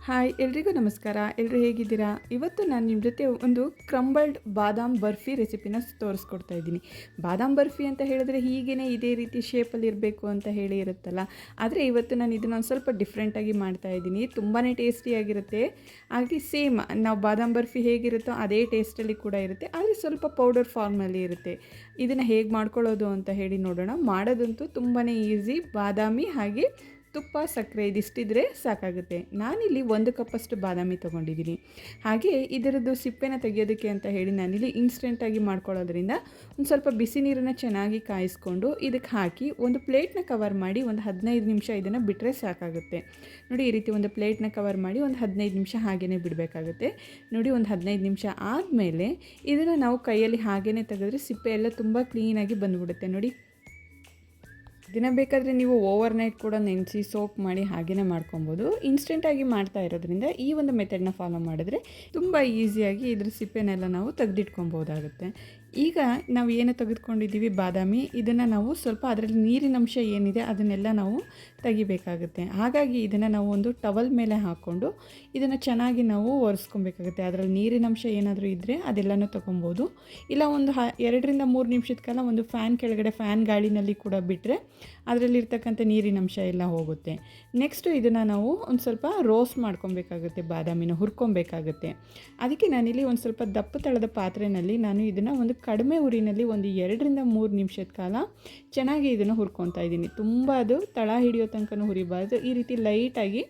Hi ಎಲ್ರಿಗೂ ನಮಸ್ಕಾರ. ಎಲ್ಲರೂ ಹೇಗಿದ್ದೀರಾ? ಇವತ್ತು ನಾನು ನಿಮ್ಮ ಜೊತೆ ಒಂದು ಕ್ರಂಬಲ್ಡ್ ಬಾದಾಮ್ ಬರ್ಫಿ ರೆಸಿಪಿನ ತೋರಿಸ್ಕೊಡ್ತಾ ಇದ್ದೀನಿ. ಬಾದಾಮ್ ಬರ್ಫಿ ಅಂತ ಹೇಳಿದ್ರೆ ಹೀಗೇ ಇದೇ ರೀತಿ ಶೇಪಲ್ಲಿ ಇರಬೇಕು ಅಂತ ಹೇಳಿ ಇರುತ್ತಲ್ಲ. ಆದರೆ ಇವತ್ತು ನಾನು ಇದನ್ನು ಒಂದು ಸ್ವಲ್ಪ ಡಿಫ್ರೆಂಟಾಗಿ ಮಾಡ್ತಾ ಇದ್ದೀನಿ. ತುಂಬಾ ಟೇಸ್ಟಿಯಾಗಿರುತ್ತೆ. ಹಾಗೆ ಸೇಮ್ ನಾವು ಬಾದಾಮ್ ಬರ್ಫಿ ಹೇಗಿರುತ್ತೋ ಅದೇ ಟೇಸ್ಟಲ್ಲಿ ಕೂಡ ಇರುತ್ತೆ. ಆದರೆ ಸ್ವಲ್ಪ ಪೌಡರ್ ಫಾರ್ಮಲ್ಲಿ ಇರುತ್ತೆ. ಇದನ್ನು ಹೇಗೆ ಮಾಡ್ಕೊಳ್ಳೋದು ಅಂತ ಹೇಳಿ ನೋಡೋಣ. ಮಾಡೋದಂತೂ ತುಂಬಾ ಈಸಿ. ಬಾದಾಮಿ ಹಾಗೆ ತುಪ್ಪ, ಸಕ್ಕರೆ ಇದಿಷ್ಟಿದ್ರೆ ಸಾಕಾಗುತ್ತೆ. ನಾನಿಲ್ಲಿ 1 ಕಪ್ಪಷ್ಟು ಬಾದಾಮಿ ತೊಗೊಂಡಿದ್ದೀನಿ. ಹಾಗೆ ಇದರದ್ದು ಸಿಪ್ಪೆನ ತೆಗೆಯೋದಕ್ಕೆ ಅಂತ ಹೇಳಿ ನಾನಿಲ್ಲಿ ಇನ್ಸ್ಟೆಂಟಾಗಿ ಮಾಡ್ಕೊಳ್ಳೋದ್ರಿಂದ ಒಂದು ಸ್ವಲ್ಪ ಬಿಸಿ ನೀರನ್ನು ಚೆನ್ನಾಗಿ ಕಾಯಿಸ್ಕೊಂಡು ಇದಕ್ಕೆ ಹಾಕಿ ಒಂದು ಪ್ಲೇಟ್ನ ಕವರ್ ಮಾಡಿ ಒಂದು 15 ನಿಮಿಷ ಇದನ್ನು ಬಿಟ್ಟರೆ ಸಾಕಾಗುತ್ತೆ. ನೋಡಿ, ಈ ರೀತಿ ಒಂದು ಪ್ಲೇಟ್ನ ಕವರ್ ಮಾಡಿ ಒಂದು 15 ನಿಮಿಷ ಹಾಗೇ ಬಿಡಬೇಕಾಗುತ್ತೆ. ನೋಡಿ, ಒಂದು 15 ನಿಮಿಷ ಆದಮೇಲೆ ಇದನ್ನು ನಾವು ಕೈಯಲ್ಲಿ ಹಾಗೇ ತೆಗೆದ್ರೆ ಸಿಪ್ಪೆ ಎಲ್ಲ ತುಂಬ ಕ್ಲೀನಾಗಿ ಬಂದುಬಿಡುತ್ತೆ. ನೋಡಿ, ಇದನ್ನು ಬೇಕಾದರೆ ನೀವು ಓವರ್ ನೈಟ್ ಕೂಡ ನೆನೆಸಿ ಸೋಪ್ ಮಾಡಿ ಹಾಗೇ ಮಾಡ್ಕೊಬೋದು. ಇನ್ಸ್ಟೆಂಟಾಗಿ ಮಾಡ್ತಾ ಇರೋದ್ರಿಂದ ಈ ಒಂದು ಮೆಥಡ್ನ ಫಾಲೋ ಮಾಡಿದ್ರೆ ತುಂಬ ಈಸಿಯಾಗಿ ಇದ್ರ ಸಿಪ್ಪೆನೆಲ್ಲ ನಾವು ತೆಗೆದಿಟ್ಕೊಬೋದಾಗುತ್ತೆ. ಈಗ ನಾವು ಏನು ತೆಗೆದುಕೊಂಡಿದ್ದೀವಿ ಬಾದಾಮಿ, ಇದನ್ನು ನಾವು ಸ್ವಲ್ಪ ಅದರಲ್ಲಿ ನೀರಿನಂಶ ಏನಿದೆ ಅದನ್ನೆಲ್ಲ ನಾವು ತೆಗಿಬೇಕಾಗುತ್ತೆ. ಹಾಗಾಗಿ ಇದನ್ನು ನಾವು ಒಂದು ಟವಲ್ ಮೇಲೆ ಹಾಕ್ಕೊಂಡು ಇದನ್ನು ಚೆನ್ನಾಗಿ ನಾವು ಒರೆಸ್ಕೊಬೇಕಾಗುತ್ತೆ. ಅದರಲ್ಲಿ ನೀರಿನಂಶ ಏನಾದರೂ ಇದ್ದರೆ ಅದೆಲ್ಲನೂ ತೊಗೊಬೋದು. ಇಲ್ಲ ಒಂದು 2ರಿಂದ 3 ನಿಮಿಷದ ಕಾಲ ಒಂದು ಫ್ಯಾನ್ ಕೆಳಗಡೆ ಫ್ಯಾನ್ ಗಾಳಿನಲ್ಲಿ ಕೂಡ ಬಿಟ್ಟರೆ ಅದರಲ್ಲಿರ್ತಕ್ಕಂಥ ನೀರಿನಂಶ ಎಲ್ಲ ಹೋಗುತ್ತೆ. ನೆಕ್ಸ್ಟು ಇದನ್ನು ನಾವು ಒಂದು ಸ್ವಲ್ಪ ರೋಸ್ಟ್ ಮಾಡ್ಕೊಬೇಕಾಗುತ್ತೆ, ಬಾದಾಮಿನ ಹುರ್ಕೊಬೇಕಾಗುತ್ತೆ. ಅದಕ್ಕೆ ನಾನಿಲ್ಲಿ ಒಂದು ಸ್ವಲ್ಪ ದಪ್ಪ ತಳದ ಪಾತ್ರೆಯಲ್ಲಿ ನಾನು ಇದನ್ನು ಒಂದು ಕಡಿಮೆ ಉರಿನಲ್ಲಿ ಒಂದು 2ರಿಂದ 3 ನಿಮಿಷದ ಕಾಲ ಚೆನ್ನಾಗಿ ಇದನ್ನು ಹುರ್ಕೊತಾ ಇದ್ದೀನಿ. ತುಂಬ ಅದು ತಳ ಹಿಡಿಯೋ ತನಕ ಹುರಿಬಾರ್ದು. ಈ ರೀತಿ ಲೈಟಾಗಿ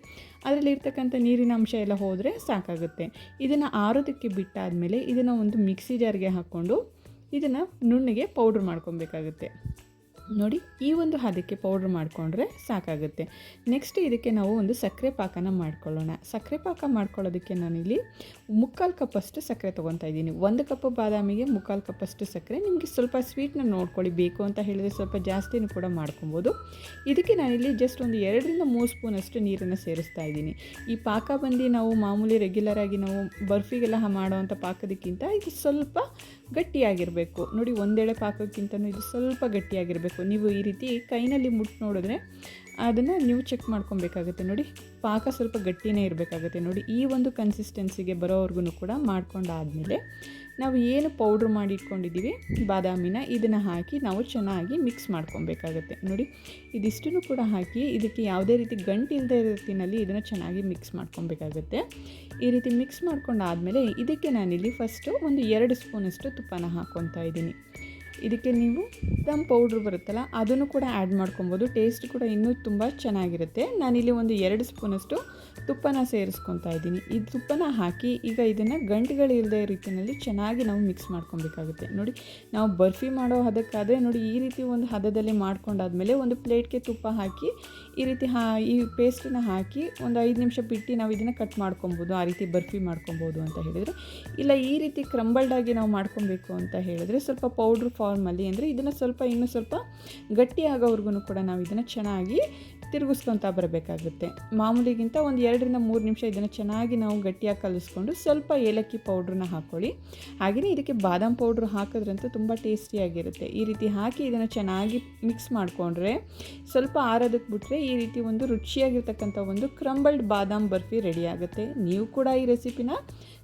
ಅದರಲ್ಲಿರ್ತಕ್ಕಂಥ ನೀರಿನ ಅಂಶ ಎಲ್ಲ ಹೋದರೆ ಸಾಕಾಗುತ್ತೆ. ಇದನ್ನು ಆರೋದಕ್ಕೆ ಬಿಟ್ಟಾದಮೇಲೆ ಇದನ್ನು ಒಂದು ಮಿಕ್ಸಿ ಜಾರ್ಗೆ ಹಾಕ್ಕೊಂಡು ಇದನ್ನು ನುಣ್ಣಗೆ ಪೌಡ್ರ್ ಮಾಡ್ಕೊಬೇಕಾಗುತ್ತೆ. ನೋಡಿ, ಈ ಒಂದು ಹದಕ್ಕೆ ಪೌಡ್ರ್ ಮಾಡಿಕೊಂಡ್ರೆ ಸಾಕಾಗುತ್ತೆ. ನೆಕ್ಸ್ಟ್ ಇದಕ್ಕೆ ನಾವು ಒಂದು ಸಕ್ಕರೆ ಪಾಕನ ಮಾಡ್ಕೊಳ್ಳೋಣ. ಸಕ್ಕರೆ ಪಾಕ ಮಾಡ್ಕೊಳ್ಳೋದಕ್ಕೆ ನಾನಿಲ್ಲಿ 3/4 ಕಪ್ಪಷ್ಟು ಸಕ್ಕರೆ ತೊಗೊತಾ ಇದ್ದೀನಿ. 1 ಕಪ್ ಬಾದಾಮಿಗೆ 3/4 ಕಪ್ಪಷ್ಟು ಸಕ್ಕರೆ. ನಿಮಗೆ ಸ್ವಲ್ಪ ಸ್ವೀಟ್ನ ನೋಡ್ಕೊಳ್ಳಿ, ಬೇಕು ಅಂತ ಹೇಳಿದರೆ ಸ್ವಲ್ಪ ಜಾಸ್ತಿನೂ ಕೂಡ ಮಾಡ್ಕೊಬೋದು. ಇದಕ್ಕೆ ನಾನಿಲ್ಲಿ ಜಸ್ಟ್ ಒಂದು 2ರಿಂದ 3 ಸ್ಪೂನಷ್ಟು ನೀರನ್ನು ಸೇರಿಸ್ತಾ ಇದ್ದೀನಿ. ಈ ಪಾಕ ಬಂದು ನಾವು ಮಾಮೂಲಿ ರೆಗ್ಯುಲರಾಗಿ ನಾವು ಬರ್ಫಿಗೆಲ್ಲ ಮಾಡೋವಂಥ ಪಾಕದಕ್ಕಿಂತ ಇದು ಸ್ವಲ್ಪ ಗಟ್ಟಿಯಾಗಿರಬೇಕು. ನೋಡಿ, ಒಂದೆಳೆ ಪಾಕಕ್ಕಿಂತಲೂ ಇದು ಸ್ವಲ್ಪ ಗಟ್ಟಿಯಾಗಿರಬೇಕು. ನೀವು ಈ ರೀತಿ ಕೈನಲ್ಲಿ ಮುಟ್ಟು ನೋಡಿದ್ರೆ ಅದನ್ನು ನೀವು ಚೆಕ್ ಮಾಡ್ಕೊಬೇಕಾಗುತ್ತೆ. ನೋಡಿ, ಪಾಕ ಸ್ವಲ್ಪ ಗಟ್ಟಿನೇ ಇರಬೇಕಾಗುತ್ತೆ. ನೋಡಿ, ಈ ಒಂದು ಕನ್ಸಿಸ್ಟೆನ್ಸಿಗೆ ಬರೋವರೆಗೂ ಕೂಡ ಮಾಡ್ಕೊಂಡಾದಮೇಲೆ ನಾವು ಏನು ಪೌಡ್ರ್ ಮಾಡಿ ಇಟ್ಕೊಂಡಿದ್ದೀವಿ ಬಾದಾಮಿನ ಇದನ್ನು ಹಾಕಿ ನಾವು ಚೆನ್ನಾಗಿ ಮಿಕ್ಸ್ ಮಾಡ್ಕೊಬೇಕಾಗುತ್ತೆ. ನೋಡಿ, ಇದಿಷ್ಟನ್ನು ಕೂಡ ಹಾಕಿ ಇದಕ್ಕೆ ಯಾವುದೇ ರೀತಿ ಗಂಟು ಇಲ್ಲದೆ ಇರೋ ರೀತಿಯಲ್ಲಿ ಇದನ್ನು ಚೆನ್ನಾಗಿ ಮಿಕ್ಸ್ ಮಾಡ್ಕೊಬೇಕಾಗುತ್ತೆ. ಈ ರೀತಿ ಮಿಕ್ಸ್ ಮಾಡ್ಕೊಂಡಾದಮೇಲೆ ಇದಕ್ಕೆ ನಾನಿಲ್ಲಿ ಫಸ್ಟು ಒಂದು 2 ಸ್ಪೂನಷ್ಟು ತುಪ್ಪನ ಹಾಕ್ಕೊತಾ ಇದ್ದೀನಿ. ಇದಕ್ಕೆ ನೀವು ದಮ್ ಪೌಡ್ರ್ ಬರುತ್ತಲ್ಲ ಅದನ್ನು ಕೂಡ ಆ್ಯಡ್ ಮಾಡ್ಕೊಬೋದು. ಟೇಸ್ಟ್ ಕೂಡ ಇನ್ನೂ ತುಂಬ ಚೆನ್ನಾಗಿರುತ್ತೆ. ನಾನಿಲ್ಲಿ ಒಂದು 2 ಸ್ಪೂನಷ್ಟು ತುಪ್ಪನ ಸೇರಿಸ್ಕೊತಾ ಇದ್ದೀನಿ. ಈ ತುಪ್ಪನ ಹಾಕಿ ಈಗ ಇದನ್ನು ಗಂಟುಗಳಿಲ್ಲದೆ ರೀತಿಯಲ್ಲಿ ಚೆನ್ನಾಗಿ ನಾವು ಮಿಕ್ಸ್ ಮಾಡ್ಕೊಬೇಕಾಗುತ್ತೆ. ನೋಡಿ, ನಾವು ಬರ್ಫಿ ಮಾಡೋ ಹದಕ್ಕಾದರೆ ನೋಡಿ ಈ ರೀತಿ ಒಂದು ಹದದಲ್ಲಿ ಮಾಡ್ಕೊಂಡಾದ್ಮೇಲೆ ಒಂದು ಪ್ಲೇಟ್ಗೆ ತುಪ್ಪ ಹಾಕಿ ಈ ರೀತಿ ಈ ಪೇಸ್ಟನ್ನು ಹಾಕಿ ಒಂದು 5 ನಿಮಿಷ ಬಿಟ್ಟು ನಾವು ಇದನ್ನು ಕಟ್ ಮಾಡ್ಕೊಬೋದು. ಆ ರೀತಿ ಬರ್ಫಿ ಮಾಡ್ಕೊಬೋದು ಅಂತ ಹೇಳಿದರೆ. ಇಲ್ಲ ಈ ರೀತಿ ಕ್ರಂಬಲ್ಡಾಗಿ ನಾವು ಮಾಡ್ಕೊಬೇಕು ಅಂತ ಹೇಳಿದ್ರೆ ಸ್ವಲ್ಪ ಪೌಡ್ರ್ ಫಾರ್ಮಲ್ಲಿ ಅಂದರೆ ಇದನ್ನು ಇನ್ನೂ ಸ್ವಲ್ಪ ಗಟ್ಟಿ ಆಗೋವರೆಗೂ ಕೂಡ ನಾವು ಇದನ್ನು ಚೆನ್ನಾಗಿ ತಿರುಗಿಸ್ಕೊತಾ ಬರಬೇಕಾಗುತ್ತೆ. ಮಾಮೂಲಿಗಿಂತ ಒಂದು 2ರಿಂದ 3 ನಿಮಿಷ ಇದನ್ನು ಚೆನ್ನಾಗಿ ನಾವು ಗಟ್ಟಿಯಾಗಿ ಕಲಿಸ್ಕೊಂಡು ಸ್ವಲ್ಪ ಏಲಕ್ಕಿ ಪೌಡ್ರನ್ನ ಹಾಕ್ಕೊಳ್ಳಿ. ಹಾಗೆಯೇ ಇದಕ್ಕೆ ಬಾದಾಮ್ ಪೌಡ್ರ್ ಹಾಕಿದ್ರಂತೂ ತುಂಬ ಟೇಸ್ಟಿಯಾಗಿರುತ್ತೆ. ಈ ರೀತಿ ಹಾಕಿ ಇದನ್ನು ಚೆನ್ನಾಗಿ ಮಿಕ್ಸ್ ಮಾಡಿಕೊಂಡ್ರೆ ಸ್ವಲ್ಪ ಆರೋದಕ್ಕೆ ಬಿಟ್ಟರೆ ಈ ರೀತಿ ಒಂದು ರುಚಿಯಾಗಿರ್ತಕ್ಕಂಥ ಒಂದು ಕ್ರಂಬಲ್ಡ್ ಬಾದಾಮ್ ಬರ್ಫಿ ರೆಡಿ ಆಗುತ್ತೆ. ನೀವು ಕೂಡ ಈ ರೆಸಿಪಿನ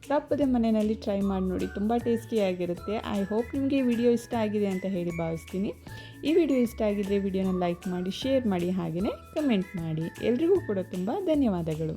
ತಪ್ಪದೆ ಮನೆಯಲ್ಲಿ ಟ್ರೈ ಮಾಡಿ ನೋಡಿ, ತುಂಬ ಟೇಸ್ಟಿಯಾಗಿರುತ್ತೆ. ಐ ಹೋಪ್ ನಿಮಗೆ ಈ ವಿಡಿಯೋ ಇಷ್ಟ ಆಗಿದೆ ಅಂತ ಹೇಳಿ ಭಾವಿಸ್ತೀನಿ. ಈ ವಿಡಿಯೋ ಇಷ್ಟ ಆಗಿದ್ದರೆ ವಿಡಿಯೋನ ಲೈಕ್ ಮಾಡಿ, ಶೇರ್ ಮಾಡಿ, ಹಾಗೆಯೇ ಕಮೆಂಟ್ ಮಾಡಿ. ಎಲ್ರಿಗೂ ಕೂಡ ತುಂಬ ಧನ್ಯವಾದಗಳು.